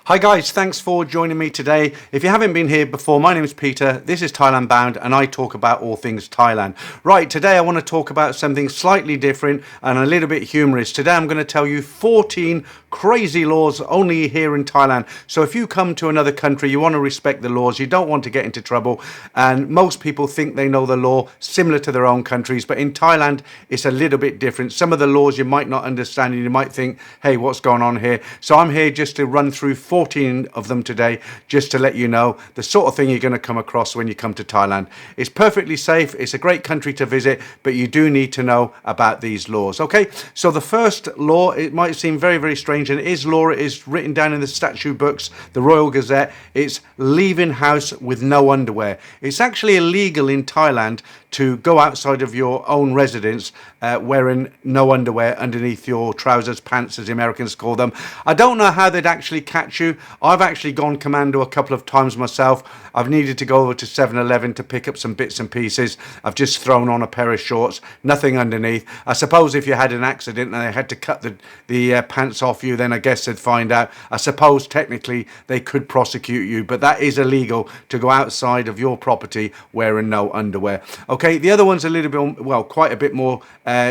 Hi guys, thanks for joining me today. If you haven't been here before, my name is Peter, this is Thailand Bound and I talk about all things Thailand. Right, today I want to talk about something slightly different and a little bit humorous. Today I'm going to tell you 14 crazy laws only here in Thailand. So if you come to another country, you want to respect the laws, you don't want to get into trouble, and most people think they know the law similar to their own countries, but in Thailand it's a little bit different. Some of the laws you might not understand and you might think, hey, what's going on here? So I'm here just to run through 14 of them today, just to let you know the sort of thing you're going to come across when you come to Thailand. It's perfectly safe, it's a great country to visit, but you do need to know about these laws. Okay, so the first law, it might seem very, very strange, and it is law. It is written down in the statute books, the Royal Gazette. It's leaving house with no underwear. It's actually illegal in Thailand to go outside of your own residence wearing no underwear underneath your trousers, pants as the Americans call them. I don't know how they'd actually catch you. I've actually gone commando a couple of times myself. I've needed to go over to 7-Eleven to pick up some bits and pieces. I've just thrown on a pair of shorts, nothing underneath. I suppose if you had an accident and they had to cut the pants off you, then I guess they'd find out. I suppose technically they could prosecute you, but that is illegal to go outside of your property wearing no underwear. Okay, the other one's a little bit, well, quite a bit more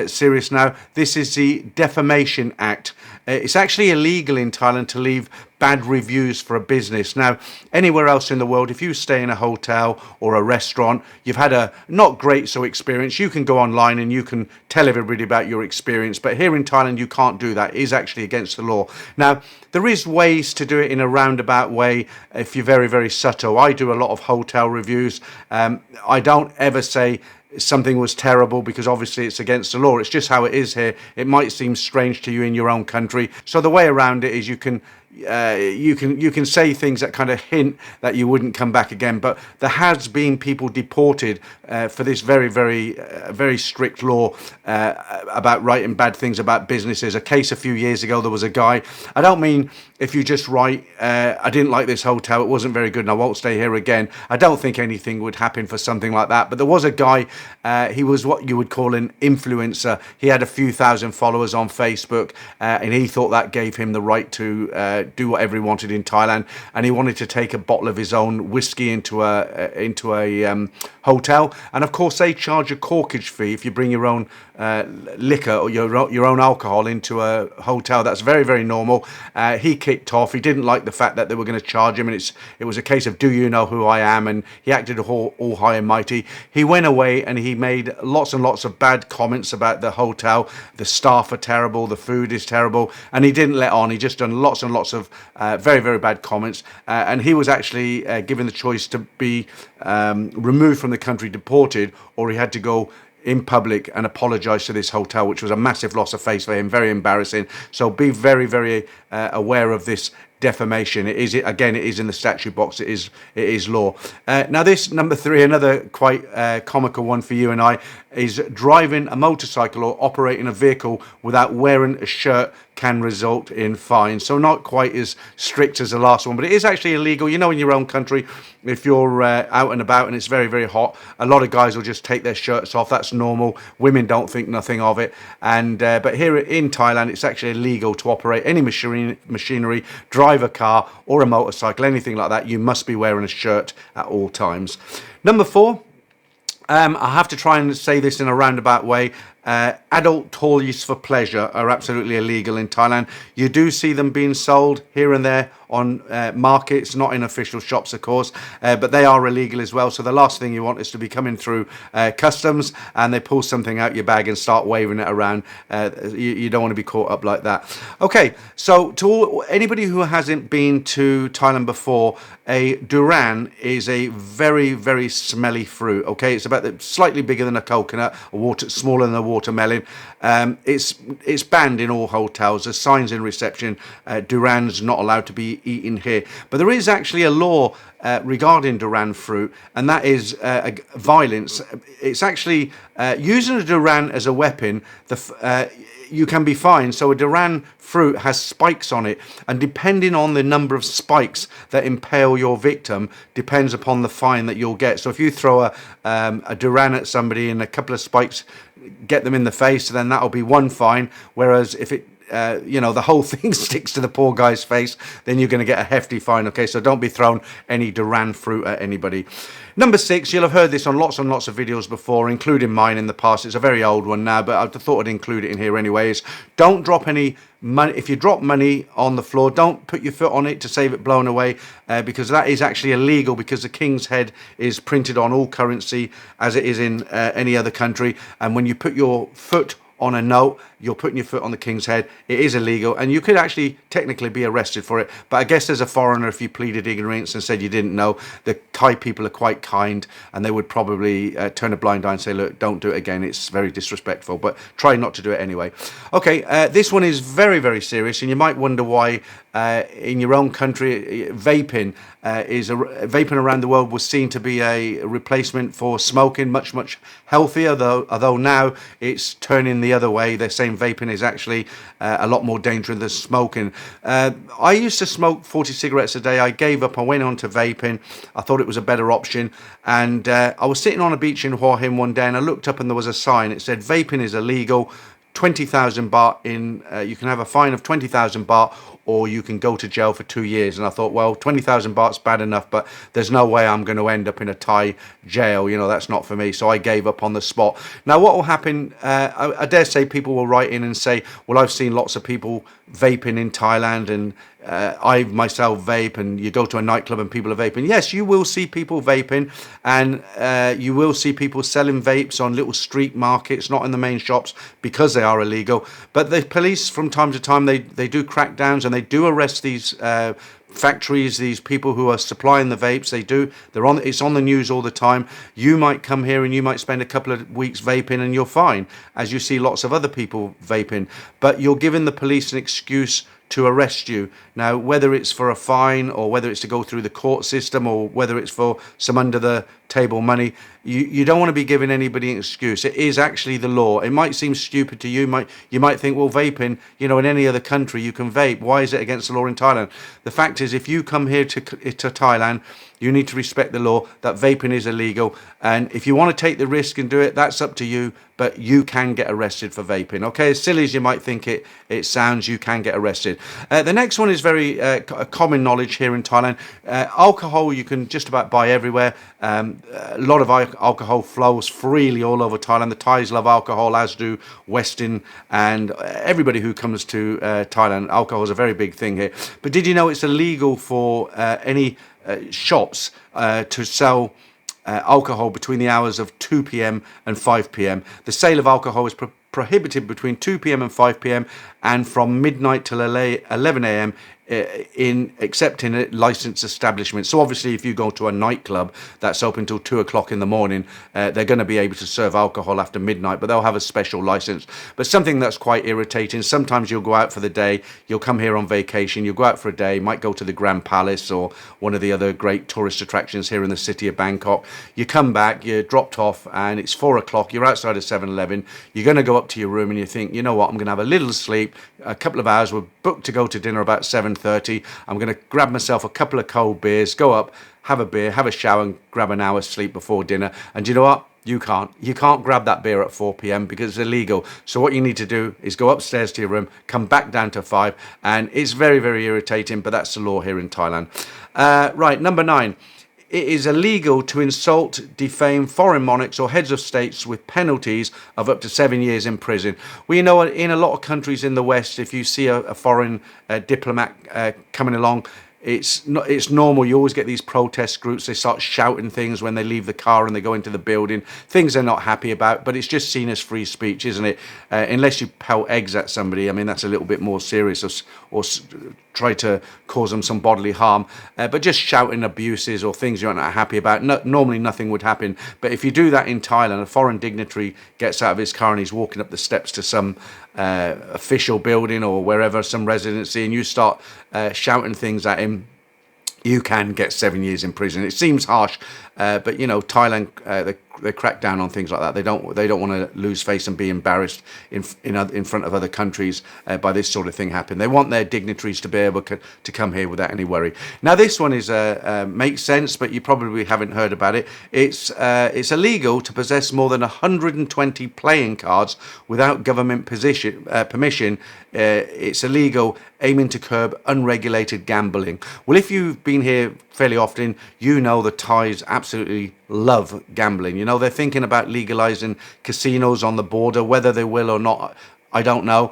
serious now. This is the Defamation Act. It's actually illegal in Thailand to leave bad reviews for a business. Now, anywhere else in the world, if you stay in a hotel or a restaurant, you've had a not great so experience, you can go online and you can tell everybody about your experience. But here in Thailand, you can't do that. It is actually against the law. Now, there is ways to do it in a roundabout way if you're very, very subtle. I do a lot of hotel reviews. I don't ever say something was terrible because obviously it's against the law. It's just how it is here. It might seem strange to you in your own country. So the way around it is you can say things that kind of hint that you wouldn't come back again. But there has been people deported for this very, very strict law about writing bad things about businesses. A case a few years ago, there was a guy. I don't mean if you just write, I didn't like this hotel, it wasn't very good and I won't stay here again. I don't think anything would happen for something like that. But there was a guy, he was what you would call an influencer. He had a few thousand followers on Facebook and he thought that gave him the right to do whatever he wanted in Thailand, and he wanted to take a bottle of his own whiskey into a hotel, and of course they charge a corkage fee if you bring your own liquor or your own alcohol into a hotel. That's very, very normal. He kicked off. He didn't like the fact that they were going to charge him, and it was a case of, do you know who I am? And he acted all high and mighty. He went away and he made lots and lots of bad comments about the hotel. The staff are terrible, the food is terrible, and he didn't let on. He just done lots and lots of very, very bad comments, and he was actually given the choice to be removed from the country, deported, or he had to go in public and apologise to this hotel, which was a massive loss of face for him, very embarrassing. So be very, very aware of this defamation. It is in the statute box. It is law. Now this number 3, another quite comical one for you and I, is driving a motorcycle or operating a vehicle without wearing a shirt can result in fines. So not quite as strict as the last one, but it is actually illegal. You know, in your own country, if you're out and about and it's very, very hot, a lot of guys will just take their shirts off. That's normal. Women don't think nothing of it. And but here in Thailand, it's actually illegal to operate any machinery, drive a car or a motorcycle, anything like that. You must be wearing a shirt at all times. Number 4. I have to try and say this in a roundabout way. Adult toys for pleasure are absolutely illegal in Thailand. You do see them being sold here and there on markets, not in official shops, of course, but they are illegal as well. So the last thing you want is to be coming through customs and they pull something out your bag and start waving it around. You don't want to be caught up like that. Okay, so to anybody who hasn't been to Thailand before, a durian is a very, very smelly fruit. Okay, it's about slightly bigger than a coconut, smaller than a watermelon. It's banned in all hotels. There's signs in reception. Durian's not allowed to be eaten here. But there is actually a law regarding durian fruit, and that is violence. It's actually using a durian as a weapon. You can be fined. So a durian fruit has spikes on it, and depending on the number of spikes that impale your victim depends upon the fine that you'll get. So if you throw a durian at somebody and a couple of spikes get them in the face, then that'll be one fine, whereas if it the whole thing sticks to the poor guy's face, then you're going to get a hefty fine. Okay, so don't be throwing any Duran fruit at anybody. Number 6, you'll have heard this on lots and lots of videos before, including mine in the past. It's a very old one now, but I thought I'd include it in here anyways. Don't drop any money. If you drop money on the floor, don't put your foot on it to save it blown away, because that is actually illegal, because the king's head is printed on all currency as it is in any other country. And when you put your foot on a note, you're putting your foot on the king's head. It is illegal, and you could actually technically be arrested for it. But I guess as a foreigner, if you pleaded ignorance and said you didn't know, the Thai people are quite kind, and they would probably turn a blind eye and say, look, don't do it again, it's very disrespectful, but try not to do it anyway. Okay, this one is very, very serious, and you might wonder why in your own country vaping around the world was seen to be a replacement for smoking, much healthier, although now it's turning the other way. They're saying vaping is actually a lot more dangerous than smoking. I used to smoke 40 cigarettes a day. I gave up. I went on to vaping. I thought it was a better option. And I was sitting on a beach in Hua Hin one day, and I looked up and there was a sign. It said vaping is illegal. 20,000 baht you can have a fine of 20,000 baht, or you can go to jail for 2 years. And I thought, well, 20,000 baht's bad enough, but there's no way I'm going to end up in a Thai jail. That's not for me. So I gave up on the spot. Now, what will happen, I dare say people will write in and say, well, I've seen lots of people vaping in Thailand, and I myself vape, and you go to a nightclub and people are vaping. Yes, you will see people vaping, and you will see people selling vapes on little street markets, not in the main shops, because they are illegal. But the police, from time to time, they do crackdowns, and they do arrest these factories, these people who are supplying the vapes. It's on the news all the time. You might come here and you might spend a couple of weeks vaping and you're fine, as you see lots of other people vaping, but you're giving the police an excuse to arrest you. Now, whether it's for a fine, or whether it's to go through the court system, or whether it's for some under the table money, you don't want to be giving anybody an excuse. It is actually the law. It might seem stupid to you. You might think, well, vaping, in any other country you can vape. Why is it against the law in Thailand? The fact is, if you come here to Thailand, you need to respect the law that vaping is illegal. And if you want to take the risk and do it, that's up to you. But you can get arrested for vaping. Okay, as silly as you might think it sounds, you can get arrested. The next one is very common knowledge here in Thailand. Alcohol you can just about buy everywhere. A lot of alcohol flows freely all over Thailand. The Thais love alcohol, as do Western and everybody who comes to Thailand. Alcohol is a very big thing here. But did you know it's illegal for any shops to sell alcohol between the hours of 2 p.m. and 5 p.m. The sale of alcohol is prohibited between 2 p.m. and 5 p.m. and from midnight till 11 a.m. except in a licensed establishment. So obviously, if you go to a nightclub that's open till 2 o'clock in the morning, they're going to be able to serve alcohol after midnight, but they'll have a special license. But something that's quite irritating, sometimes you'll go out for the day, you'll come here on vacation, you'll go out for a day, might go to the Grand Palace or one of the other great tourist attractions here in the city of Bangkok. You come back, you're dropped off, and it's 4 o'clock, you're outside of 7-Eleven, you're going to go up to your room and you think, you know what, I'm going to have a little sleep, a couple of hours, we're booked to go to dinner about 7:30. I'm going to grab myself a couple of cold beers, go up, have a beer, have a shower, and grab an hour's sleep before dinner. And you know what? You can't grab that beer at 4 p.m. because it's illegal. So what you need to do is go upstairs to your room, come back down to 5, and it's very, very irritating, but that's the law here in Thailand. Right, number 9. It is illegal to insult, defame foreign monarchs or heads of states with penalties of up to 7 years in prison. We know in a lot of countries in the West, if you see a foreign diplomat coming along, it's normal. You always get these protest groups. They start shouting things when they leave the car and they go into the building. Things they're not happy about, but it's just seen as free speech, isn't it? Unless you pelt eggs at somebody. I mean, that's a little bit more serious, or try to cause them some bodily harm. But just shouting abuses or things you're not happy about, normally nothing would happen. But if you do that in Thailand, a foreign dignitary gets out of his car and he's walking up the steps to some official building or wherever, some residency, and you start shouting things at him, you can get 7 years in prison. It seems harsh, but Thailand, the crack down on things like that. They don't want to lose face and be embarrassed in front of other countries by this sort of thing happening. They want their dignitaries to be able to come here without any worry. Now this one is makes sense, but you probably haven't heard about it. It's illegal to possess more than 120 playing cards without government permission. It's illegal, aiming to curb unregulated gambling. Well, if you've been here fairly often, you know the Thais absolutely love gambling. You know, they're thinking about legalizing casinos on the border. Whether they will or not, I don't know.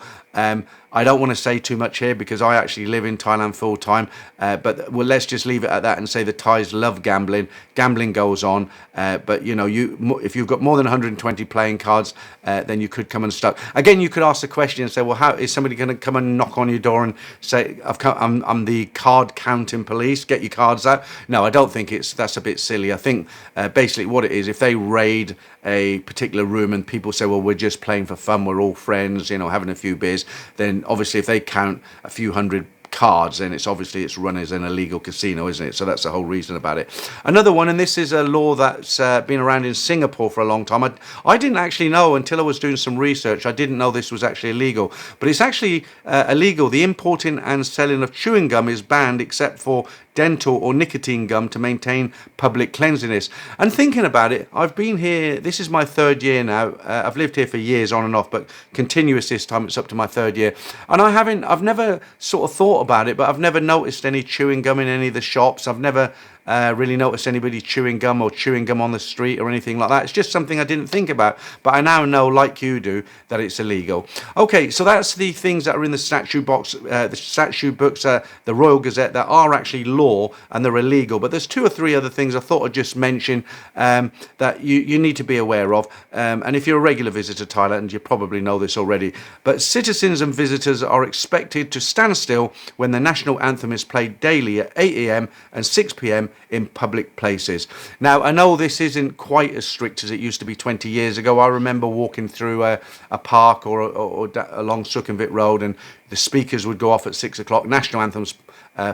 I don't want to say too much here because I actually live in Thailand full time, but well, let's just leave it at that and say the Thais love gambling. Gambling goes on, but you know, if you've got more than 120 playing cards, then you could come and start. Again, you could ask the question and say, well, how is somebody going to come and knock on your door and say, I'm the card counting police, get your cards out? No, I don't think that's a bit silly. I think basically what it is, if they raid a particular room and people say, well, we're just playing for fun, we're all friends, you know, having a few beers, then obviously if they count a few hundred cards, then it's run as an illegal casino, isn't it? So that's the whole reason about it. Another one, and this is a law that's been around in Singapore for a long time. I didn't actually know until I was doing some research. I didn't know this was actually illegal, but it's actually illegal. The importing and selling of chewing gum is banned except for dental or nicotine gum to maintain public cleanliness. And thinking about it, I've been here, this is my third year now. I've lived here for years on and off, but continuous this time, it's up to my third year. And I've never sort of thought about it, but I've never noticed any chewing gum in any of the shops. I've never really noticed anybody chewing gum or chewing gum on the street or anything like that. It's just something I didn't think about, but I now know, like you do, that it's illegal. Okay, so that's the things that are in the statute box, the statute books, the Royal Gazette, that are actually law and they're illegal. But there's 2 or 3 other things I thought I'd just mention that you need to be aware of. And if you're a regular visitor to Thailand, you probably know this already. But citizens and visitors are expected to stand still when the national anthem is played daily at 8 a.m. and 6 p.m. in public places. Now, I know this isn't quite as strict as it used to be 20 years ago. I remember walking through a park or along Sukhumvit Road, and the speakers would go off at 6 o'clock, national anthems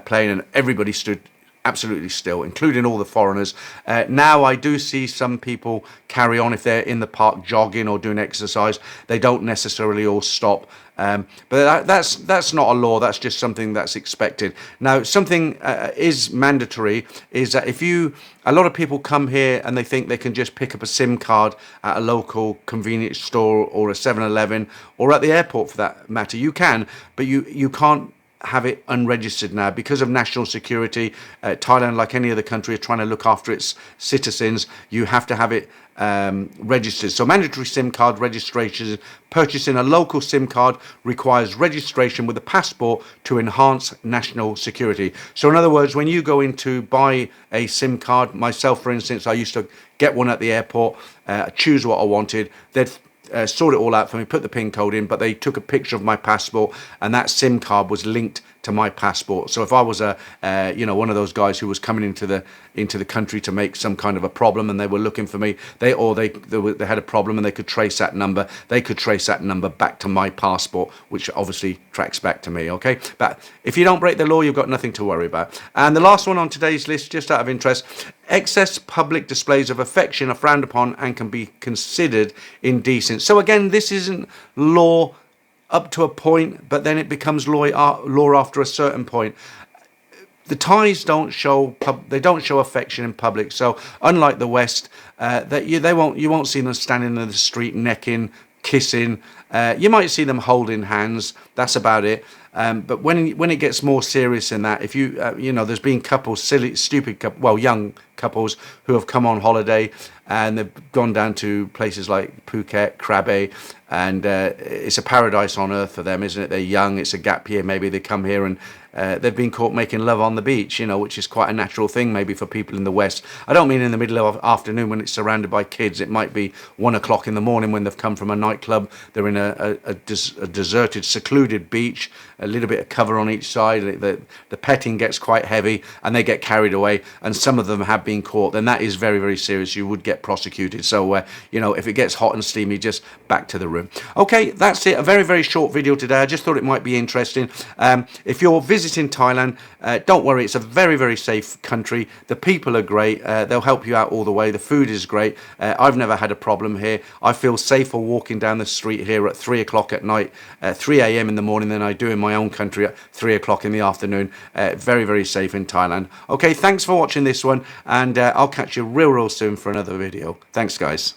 playing, and everybody stood absolutely still, including all the foreigners. Now I do see some people carry on if they're in the park jogging or doing exercise. They don't necessarily all stop. But that's not a law. That's just something that's expected. Now, something is mandatory is that a lot of people come here and they think they can just pick up a SIM card at a local convenience store or a 7-Eleven or at the airport for that matter. You can, but you can't have it unregistered now because of national security. Thailand, like any other country, is trying to look after its citizens. You have to have it registered. So mandatory SIM card registration. Purchasing a local SIM card requires registration with a passport to enhance national security. So in other words, when you go in to buy a SIM card, myself for instance, I used to get one at the airport, choose what I wanted. They'd sort it all out for me, put the PIN code in, but they took a picture of my passport and that SIM card was linked to my passport. So if I was one of those guys who was coming into the country to make some kind of a problem and they were looking for me, they had a problem and they could trace that number. They could trace that number back to my passport, which obviously tracks back to me. Okay, but if you don't break the law, you've got nothing to worry about. And the last one on today's list, just out of interest, excess public displays of affection are frowned upon and can be considered indecent. So again, this isn't law up to a point, but then it becomes law after a certain point. The Thais don't show affection in public. So unlike the West, you won't see them standing in the street necking, kissing. You might see them holding hands. That's about it. But when it gets more serious than that, if there's been couples, young couples who have come on holiday and they've gone down to places like Phuket, Krabi, and it's a paradise on earth for them, isn't it? They're young, it's a gap year, maybe they come here and they've been caught making love on the beach, which is quite a natural thing maybe for people in the West. I don't mean in the middle of the afternoon when it's surrounded by kids. It might be 1 o'clock in the morning when they've come from a nightclub. They're in a deserted, secluded beach. a little bit of cover on each side. The petting gets quite heavy and they get carried away, and some of them have been caught, then that is very, very serious. You would get prosecuted. So, you know, if it gets hot and steamy, just back to the room. Okay, that's it. A very, very short video today. I just thought it might be interesting. If you're visiting Thailand, don't worry. It's a very, very safe country. The people are great. They'll help you out all the way. The food is great. I've never had a problem here. I feel safer walking down the street here at 3 o'clock at night, 3 a.m. in the morning than I do in my own country at 3 o'clock in the afternoon. Very, very safe in Thailand. Okay, thanks for watching this one, and I'll catch you real soon for another video. Thanks, guys.